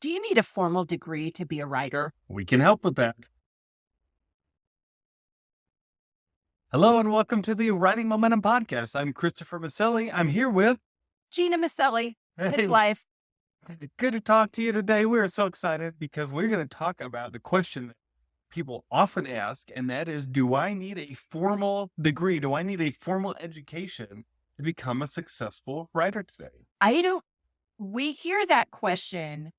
Do you need a formal degree to be a writer? We can help with that. Hello and welcome to the Writing Momentum Podcast. I'm Christopher Maselli. I'm here with Gena Maselli, Hey, his life. good to talk to you today. We're so excited because we're going to talk about the question that people often ask, and that is, do I need a formal degree? Do I need a formal education to become a successful writer today? We hear that question,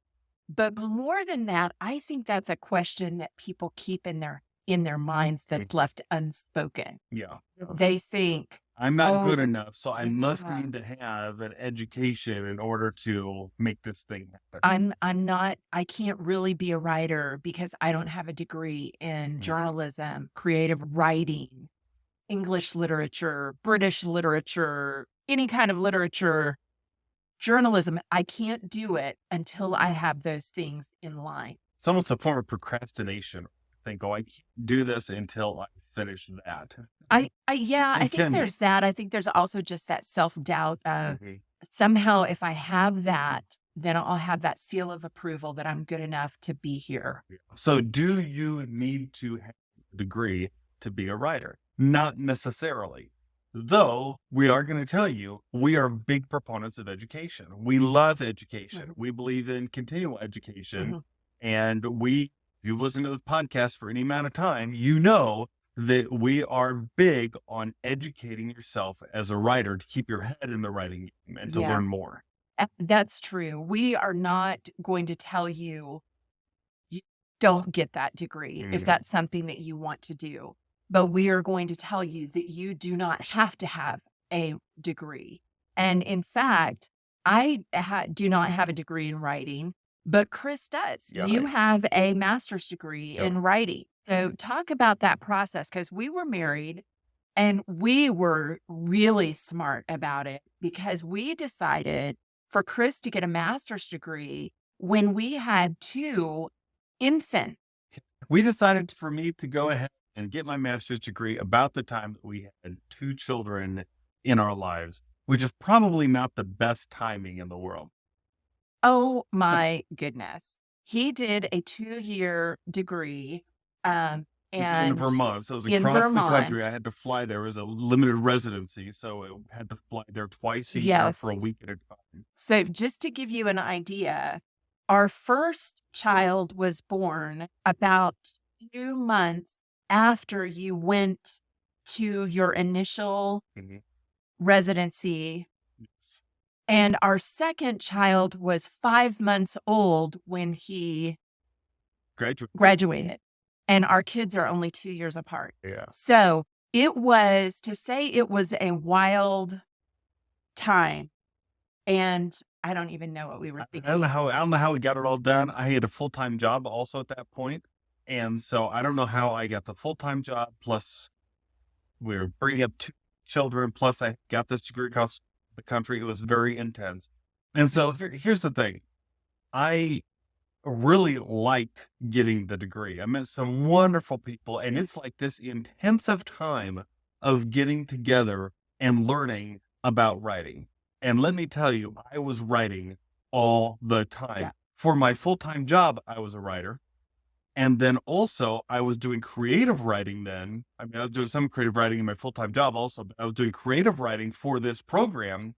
but more than that, I think that's a question that people keep in their minds that's left unspoken. Yeah. They think, I'm not good oh, enough, so I must yeah, need to have an education in order to make this thing happen. I can't really be a writer because I don't have a degree in journalism, creative writing, English literature, British literature, any kind of literature, journalism. I can't do it until I have those things in line. It's almost a form of procrastination. Think, oh, I can't do this until I finish that. I It think can be. there's that. I think there's also just that self-doubt of Mhm. somehow if I have that, then I'll have that seal of approval that I'm good enough to be here. So, do you need to have a degree to be a writer? Not necessarily. Though we are going to tell you, we are big proponents of education. We love education. Mhm, We believe in continual education. mhm. And if you've listened to this podcast for any amount of time, you know that we are big on educating yourself as a writer to keep your head in the writing game and to Yeah, learn more. that's true. We are not going to tell you you don't get that degree if Mhm. that's something that you want to do. But we are going to tell you that you do not have to have a degree. And in fact, do not have a degree in writing, but Chris does. Yeah. You have a master's degree Yep. in writing. So talk about that process because we were married and we were really smart about it because we decided for Chris to get a master's degree when we had two infant. We decided for me to go ahead and get my master's degree about the time that we had two children in our lives, which is probably not the best timing in the world. Oh my goodness. He did a 2-year degree, It's in and Vermont, so it was in across the country. I Vermont. had to fly there. It was a limited residency, so I had to fly there twice a year Yes. for a week at a time. So just to give you an idea, our first child was born about 2 months after you went to your initial Mhm. residency, Yes. and our second child was 5 months old when he Graduate. graduated, and our kids are only 2 years apart. Yeah. So, to say it was a wild time, and I don't even know what we were I thinking. I don't know how we got it all done. I had a full-time job also at that point, and so I don't know how I got the full-time job, plus we were bringing up two children, plus I got this degree across the country. It was very intense. And so here's the thing. I really liked getting the degree. I met some wonderful people, and it's like this intensive time of getting together and learning about writing. And let me tell you, I was writing all the time. Yeah. For my full-time job, I was a writer. And then also I was doing creative writing then. I mean, I was doing some creative writing in my full-time job also, but I was doing creative writing for this program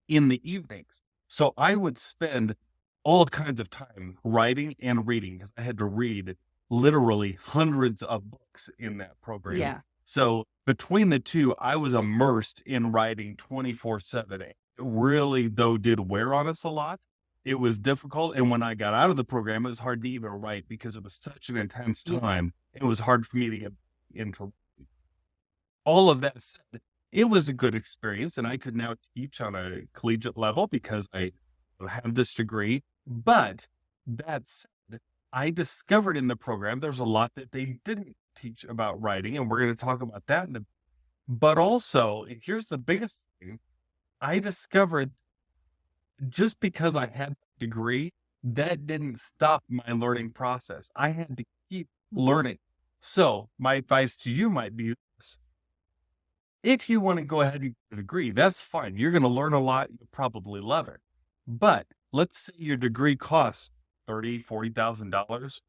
in the evenings. So I would spend all kinds of time writing and reading because I had to read literally hundreds of books in that program. Yeah. So between the two, I was immersed in writing 24/7. It really, though, did wear on us a lot. It was difficult. And when I got out of the program, it was hard to even write because it was such an intense Yeah. time. It was hard for me to get into. All of that said, it was a good experience, and I could now teach on a collegiate level because I have this degree. But that said, I discovered in the program there's a lot that they didn't teach about writing, and we're going to talk about that. But also, and here's the biggest thing: I discovered just because I had a degree, that didn't stop my learning process. I had to keep learning. So my advice to you might be this: if you want to go ahead and get a degree, that's fine. You're going to learn a lot. You'll probably love it. But let's say your degree costs $30,000, $40,000.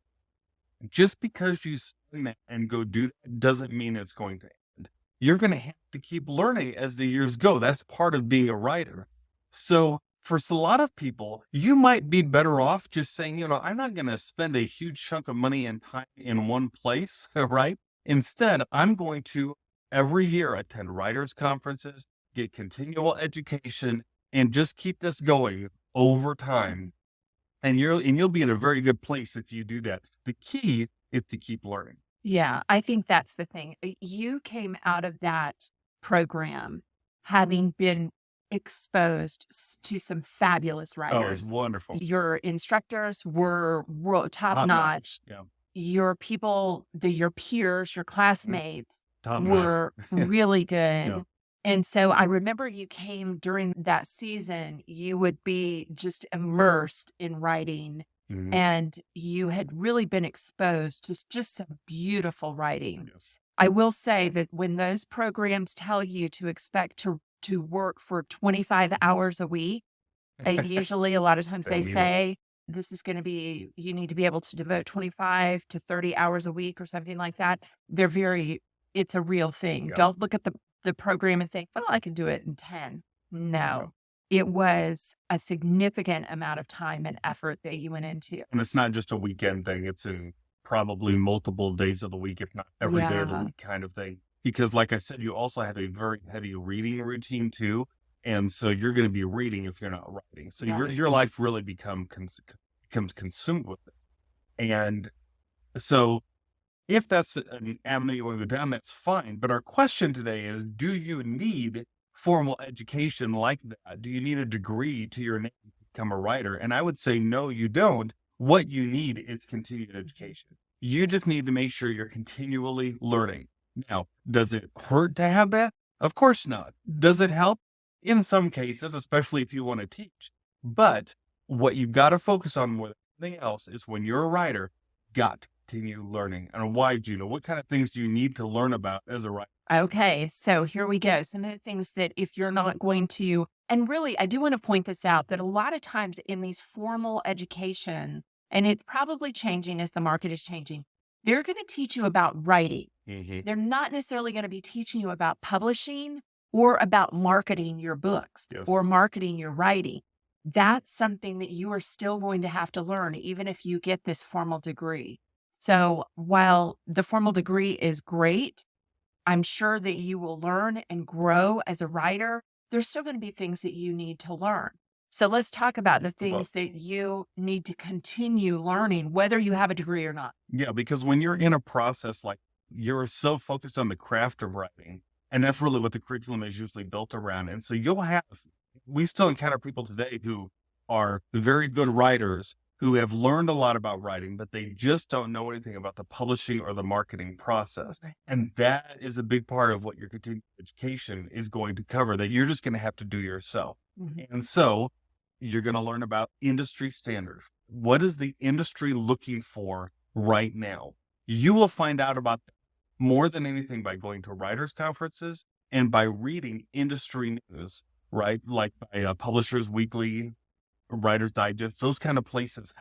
Just because you sign that and go do that doesn't mean it's going to end. You're going to have to keep learning as the years go. That's part of being a writer. So for a lot of people, you might be better off just saying, I'm not going to spend a huge chunk of money and time in one place, right? Instead, I'm going to every year attend writers conferences, get continual education, and just keep this going over time. And you'll be in a very good place if you do that. The key is to keep learning. Yeah, I think that's the thing. You came out of that program having been exposed to some fabulous Oh, it's writers. wonderful. Your instructors were top Top notch. notch. Yeah. Your people, your peers, your classmates Top notch. were really good. Yeah. And so I remember you came during that season, you would be just immersed in writing. Mhm. And you had really been exposed to just some beautiful writing. Yes. I will say that when those programs tell you to expect to work for 25 hours a week, usually a lot of times They they mean it. say this is going to be, you need to be able to devote 25 to 30 hours a week or something like that. It's a real thing. Yeah. Don't look at the program and think, well, I can do it in 10. No. It was a significant amount of time and effort that you went into. And it's not just a weekend thing. It's in probably multiple days of the week, if not every day of the Yeah. week kind of thing. Because like I said, you also have a very heavy reading routine too. And so you're going to be reading if you're not writing. So Right. your life really becomes consumed with it. And so if that's an avenue you want to go down, that's fine. But our question today is, do you need formal education like that? Do you need a degree to your name to become a writer? And I would say, no, you don't. What you need is continued education. You just need to make sure you're continually learning. Now, does it hurt to have that? Of course not. Does it help? In some cases, especially if you want to teach. But what you've got to focus on more than anything else is when you're a writer, got to continue learning. And why, Gina? What kind of things do you need to learn about as a writer? Okay, so here we go. Some of the things that if you're not going to, and really, I do want to point this out that a lot of times in these formal education, and it's probably changing as the market is changing, they're going to teach you about writing. Mm-hmm. They're not necessarily going to be teaching you about publishing or about marketing your books Yes. or marketing your writing. That's something that you are still going to have to learn, even if you get this formal degree. So while the formal degree is great, I'm sure that you will learn and grow as a writer. There's still going to be things that you need to learn. So let's talk about the things that you need to continue learning, whether you have a degree or not. Yeah, because when you're in a process, like you're so focused on the craft of writing, and that's really what the curriculum is usually built around. And so we still encounter people today who are very good writers who have learned a lot about writing, but they just don't know anything about the publishing or the marketing process. Right. And that is a big part of what your continuing education is going to cover, that you're just going to have to do yourself. Mm-hmm. And so you're going to learn about industry standards. What is the industry looking for right now? You will find out about that more than anything by going to writers' conferences and by reading industry news, right? Like by Publishers Weekly, Writer's Digest, those kind of places,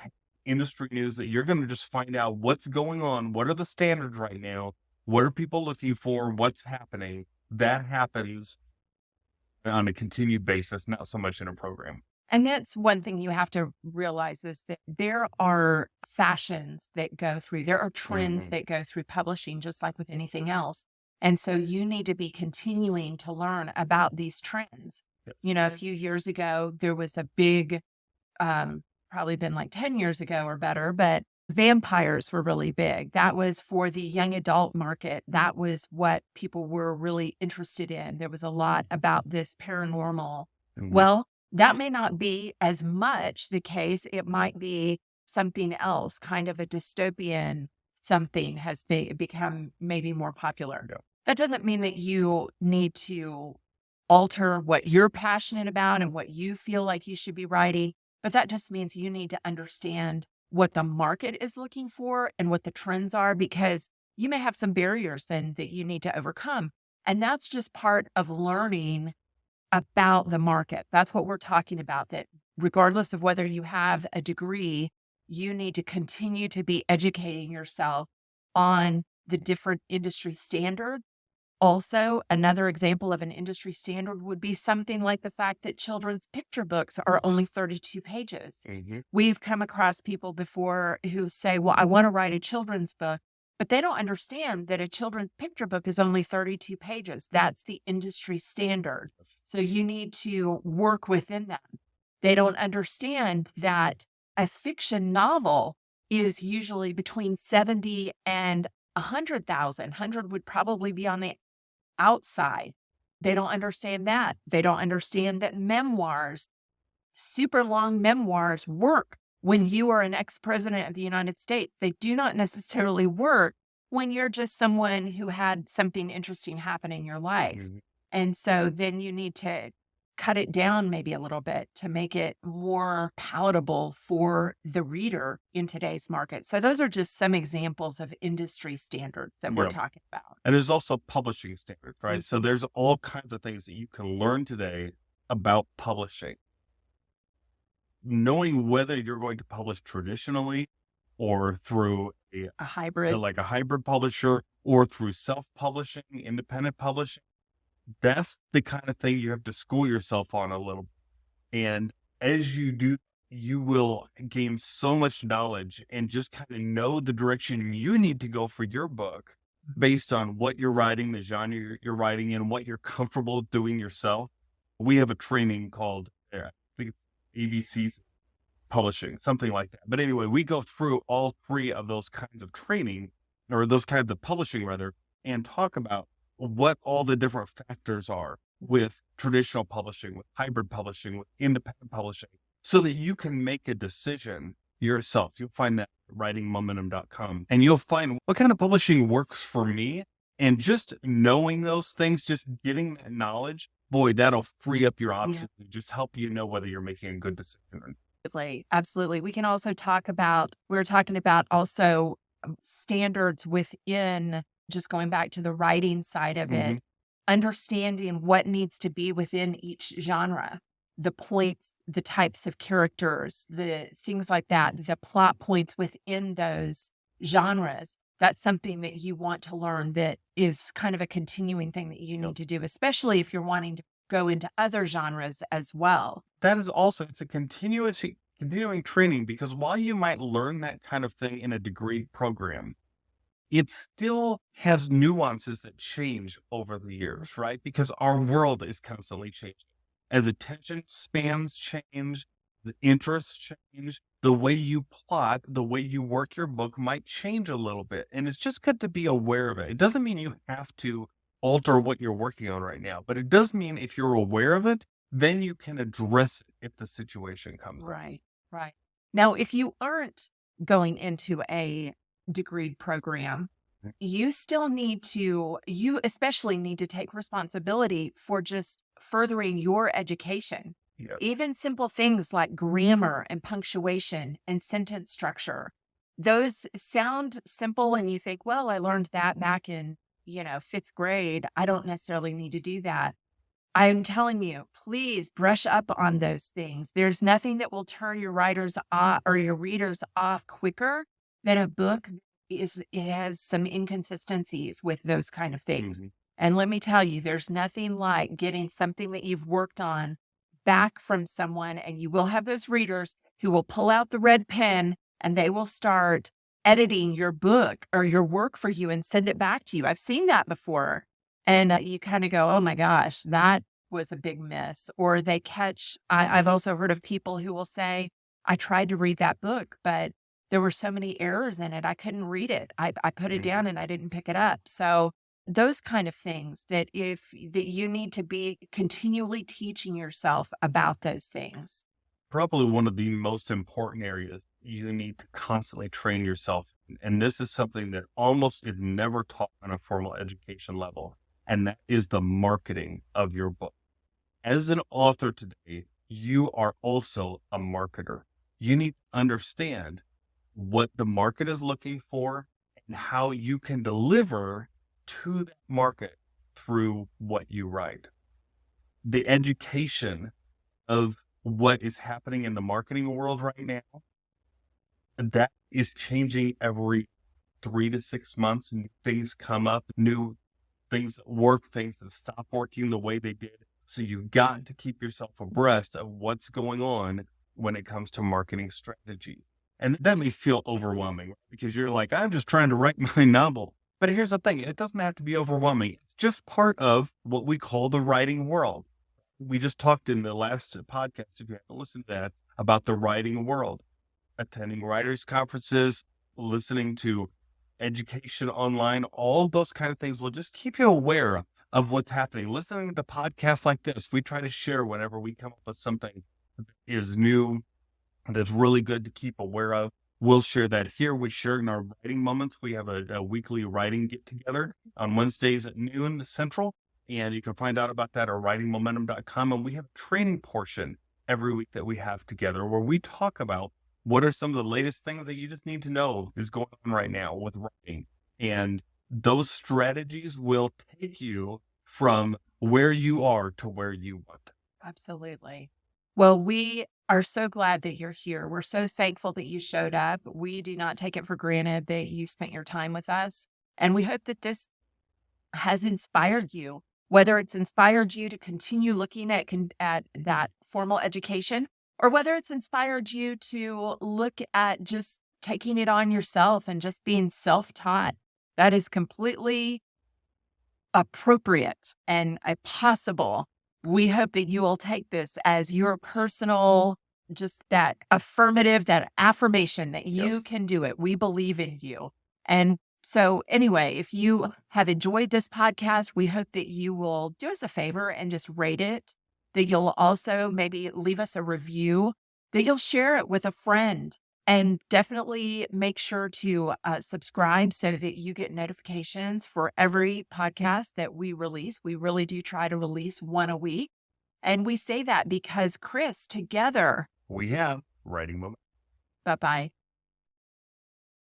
industry news that you're going to just find out what's going on. What are the standards right now? What are people looking for? What's happening? That happens on a continued basis, not so much in a program. And that's one thing you have to realize is that there are fashions that go through, there are trends that go through publishing, just like with anything else. And so you need to be continuing to learn about these trends. Yes. A few years ago, there was a big, probably been like 10 years ago or better, but vampires were really big. That was for the young adult market. That was what people were really interested in. There was a lot about this paranormal. Well, that may not be as much the case. It might be something else, kind of a dystopian something has become maybe more popular. Yeah. That doesn't mean that you need to alter what you're passionate about and what you feel like you should be writing, but that just means you need to understand what the market is looking for and what the trends are, because you may have some barriers then that you need to overcome. And that's just part of learning about the market. That's what we're talking about, that regardless of whether you have a degree, you need to continue to be educating yourself on the different industry standards. Also, another example of an industry standard would be something like the fact that children's picture books are only 32 pages. We've come across people before who say, well, I want to write a children's book, but they don't understand that a children's picture book is only 32 pages. That's the industry standard. So you need to work within that. They don't understand that a fiction novel is usually between 70 and 100,000. 100 would probably be on the outside. They don't understand that. They don't understand that memoirs, super long memoirs, work when you are an ex-president of the United States. They do not necessarily work when you're just someone who had something interesting happen in your life. And so then you need to cut it down maybe a little bit to make it more palatable for the reader in today's market. So those are just some examples of industry standards that we're talking about. And there's also publishing standards, right? So there's all kinds of things that you can learn today about publishing. Knowing whether you're going to publish traditionally or through a hybrid, like a hybrid publisher, or through self-publishing, independent publishing, that's the kind of thing you have to school yourself on a little. And as you do, you will gain so much knowledge and just kind of know the direction you need to go for your book based on what you're writing, the genre you're writing in, what you're comfortable doing yourself. We have a training called, I think it's ABC's publishing, something like that. But anyway, we go through all three of those kinds of training, or those kinds of publishing rather, and talk about what all the different factors are with traditional publishing, with hybrid publishing, with independent publishing, so that you can make a decision yourself. You'll find that at writingmomentum.com, and you'll find what kind of publishing works for me. And just knowing those things, just getting that knowledge, boy, that'll free up your options and just help you know whether you're making a good decision. Absolutely. We can also talk about, we're talking about also standards within, just going back to the writing side of it, understanding what needs to be within each genre, the points, the types of characters, the things like that, the plot points within those genres. That's something that you want to learn, that is kind of a continuing thing that you need to do, especially if you're wanting to go into other genres as well. That is also, it's a continuing training, because while you might learn that kind of thing in a degree program, it still has nuances that change over the years, right? Because our world is constantly changing. As attention spans change, the interests change, the way you plot, the way you work your book might change a little bit. And it's just good to be aware of it. It doesn't mean you have to alter what you're working on right now, but it does mean if you're aware of it, then you can address it if the situation comes up. Right. Now, if you aren't going into a degree program, you still need to, you especially need to take responsibility for just furthering your education. Even simple things like grammar and punctuation and sentence structure. Those sound simple and you think, well, I learned that back in, 5th grade. I don't necessarily need to do that. I'm telling you, please brush up on those things. There's nothing that will turn your writers off or your readers off quicker than a book it has some inconsistencies with those kind of things. And let me tell you, there's nothing like getting something that you've worked on back from someone, and you will have those readers who will pull out the red pen and they will start editing your book or your work for you and send it back to you. I've seen that before. And you kind of go, oh my gosh, that was a big miss. Or they catch, I've also heard of people who will say, I tried to read that book, but there were so many errors in it, I couldn't read it. I put it down and I didn't pick it up. So those kind of things that you need to be continually teaching yourself about those things. Probably one of the most important areas you need to constantly train yourself in, and this is something that almost is never taught on a formal education level, and that is the marketing of your book. As an author today, you are also a marketer. You need to understand what the market is looking for and how you can deliver to that market through what you write. The education of what is happening in the marketing world right now that is changing every 3 to 6 months. New things come up, new things that work, things that stop working the way they did. So you've got to keep yourself abreast of what's going on when it comes to marketing strategies. And that may feel overwhelming because you're like, I'm just trying to write my novel. But here's the thing, it doesn't have to be overwhelming. It's just part of what we call the writing world. We just talked in the last podcast, if you haven't listened to that, about the writing world, attending writers' conferences, listening to education online, all those kind of things will just keep you aware of what's happening. Listening to podcasts like this, we try to share whenever we come up with something that is new, that's really good to keep aware of. We'll share that here. We share in our writing moments. We have a weekly writing get together on Wednesdays at noon Central. And you can find out about that at writingmomentum.com. And we have a training portion every week that we have together where we talk about what are some of the latest things that you just need to know is going on right now with writing. And those strategies will take you from where you are to where you want. Absolutely. Well, we are so glad that you're here. We're so thankful that you showed up. We do not take it for granted that you spent your time with us. And we hope that this has inspired you, whether it's inspired you to continue looking at that formal education, or whether it's inspired you to look at just taking it on yourself and just being self-taught. That is completely appropriate and possible. We hope that you will take this as your personal, just that affirmative, that affirmation that you Yes. can do it. We believe in you. And so anyway, if you have enjoyed this podcast, we hope that you will do us a favor and just rate it, that you'll also maybe leave us a review, that you'll share it with a friend, and definitely make sure to subscribe so that you get notifications for every podcast that we release. We really do try to release one a week. And we say that because, Chris, together, We have writing moments. bye-bye.